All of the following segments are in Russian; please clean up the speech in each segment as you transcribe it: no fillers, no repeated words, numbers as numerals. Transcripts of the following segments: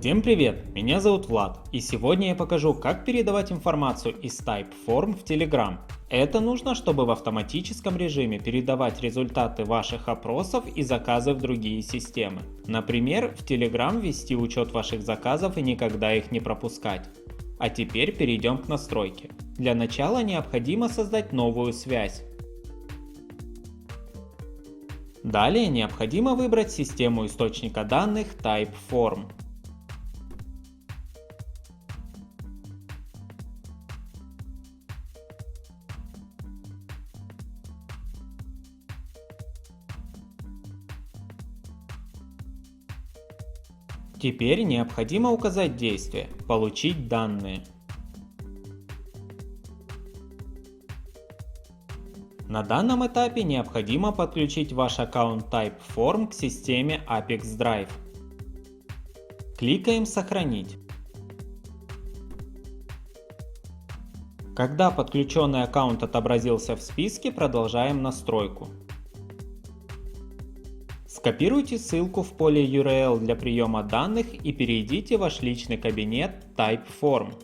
Всем привет, меня зовут Влад, и сегодня я покажу, как передавать информацию из Typeform в Telegram. Это нужно, чтобы в автоматическом режиме передавать результаты ваших опросов и заказы в другие системы. Например, в Telegram вести учет ваших заказов и никогда их не пропускать. А теперь перейдем к настройке. Для начала необходимо создать новую связь. Далее необходимо выбрать систему источника данных Typeform. Теперь необходимо указать действие «Получить данные». На данном этапе необходимо подключить ваш аккаунт Typeform к системе Apex Drive. Кликаем «Сохранить». Когда подключенный аккаунт отобразился в списке, продолжаем настройку. Скопируйте ссылку в поле URL для приема данных и перейдите в ваш личный кабинет Typeform.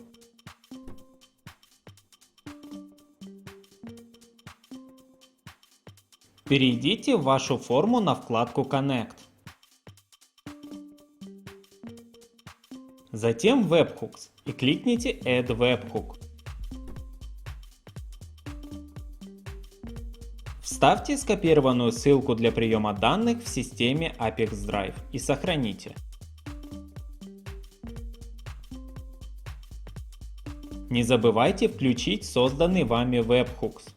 Перейдите в вашу форму на вкладку Connect. Затем Webhooks и кликните Add Webhook. Вставьте скопированную ссылку для приема данных в системе Apex Drive и сохраните. Не забывайте включить созданный вами Webhooks.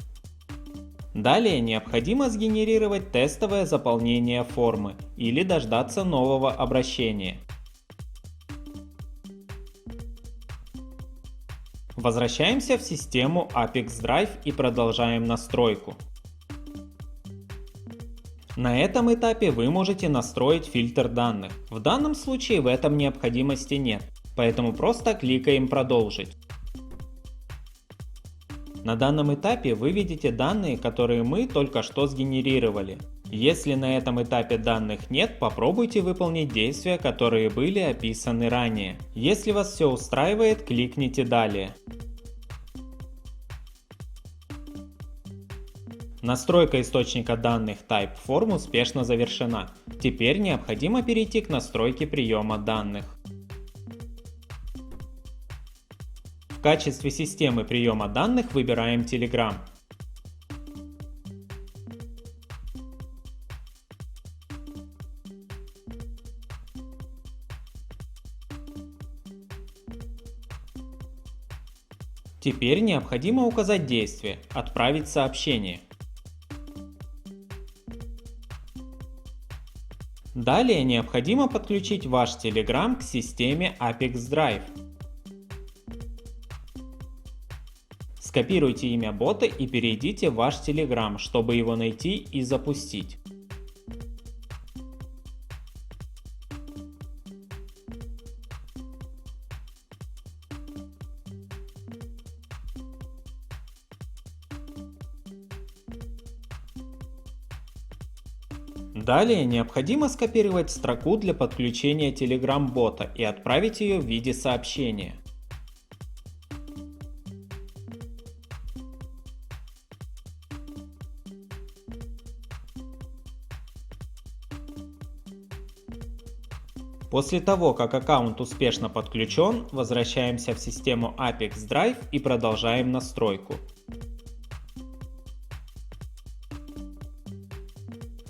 Далее необходимо сгенерировать тестовое заполнение формы или дождаться нового обращения. Возвращаемся в систему Apex Drive и продолжаем настройку. На этом этапе вы можете настроить фильтр данных. В данном случае в этом необходимости нет, поэтому просто кликаем «Продолжить». На данном этапе вы видите данные, которые мы только что сгенерировали. Если на этом этапе данных нет, попробуйте выполнить действия, которые были описаны ранее. Если вас все устраивает, кликните «Далее». Настройка источника данных Typeform успешно завершена. Теперь необходимо перейти к настройке приема данных. В качестве системы приема данных выбираем Telegram. Теперь необходимо указать действие «Отправить сообщение». Далее необходимо подключить ваш Telegram к системе Apex Drive. Скопируйте имя бота и перейдите в ваш Telegram, чтобы его найти и запустить. Далее необходимо скопировать строку для подключения Telegram бота и отправить ее в виде сообщения. После того, как аккаунт успешно подключен, возвращаемся в систему Apex Drive и продолжаем настройку.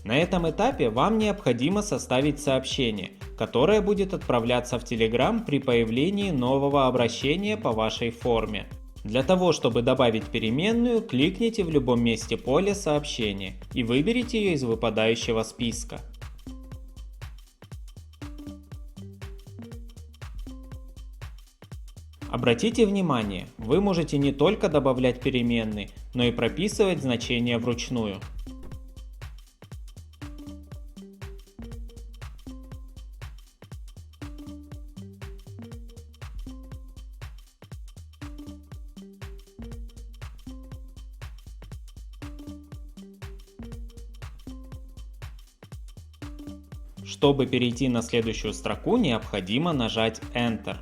На этом этапе вам необходимо составить сообщение, которое будет отправляться в Telegram при появлении нового обращения по вашей форме. Для того, чтобы добавить переменную, кликните в любом месте поля «Сообщение» и выберите ее из выпадающего списка. Обратите внимание, вы можете не только добавлять переменные, но и прописывать значения вручную. Чтобы перейти на следующую строку, необходимо нажать Enter.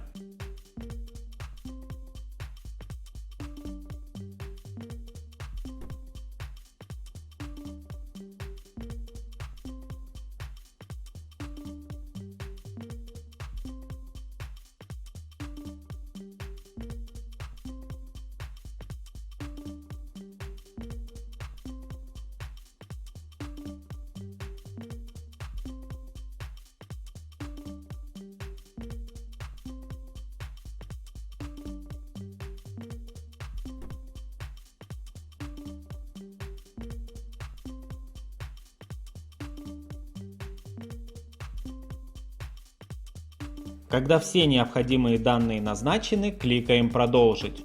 Когда все необходимые данные назначены, кликаем «Продолжить».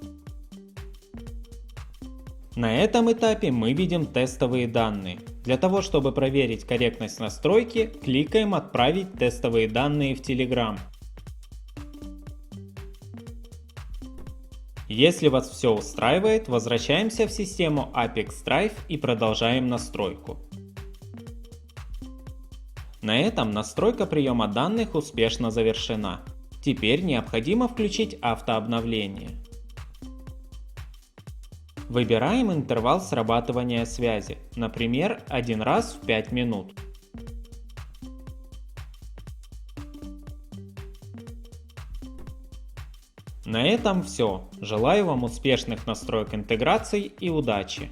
На этом этапе мы видим тестовые данные. Для того, чтобы проверить корректность настройки, кликаем «Отправить тестовые данные в Telegram». Если вас все устраивает, возвращаемся в систему Apex Drive и продолжаем настройку. На этом настройка приема данных успешно завершена. Теперь необходимо включить автообновление. Выбираем интервал срабатывания связи, например, 1 раз в 5 минут. На этом все. Желаю вам успешных настроек интеграций и удачи!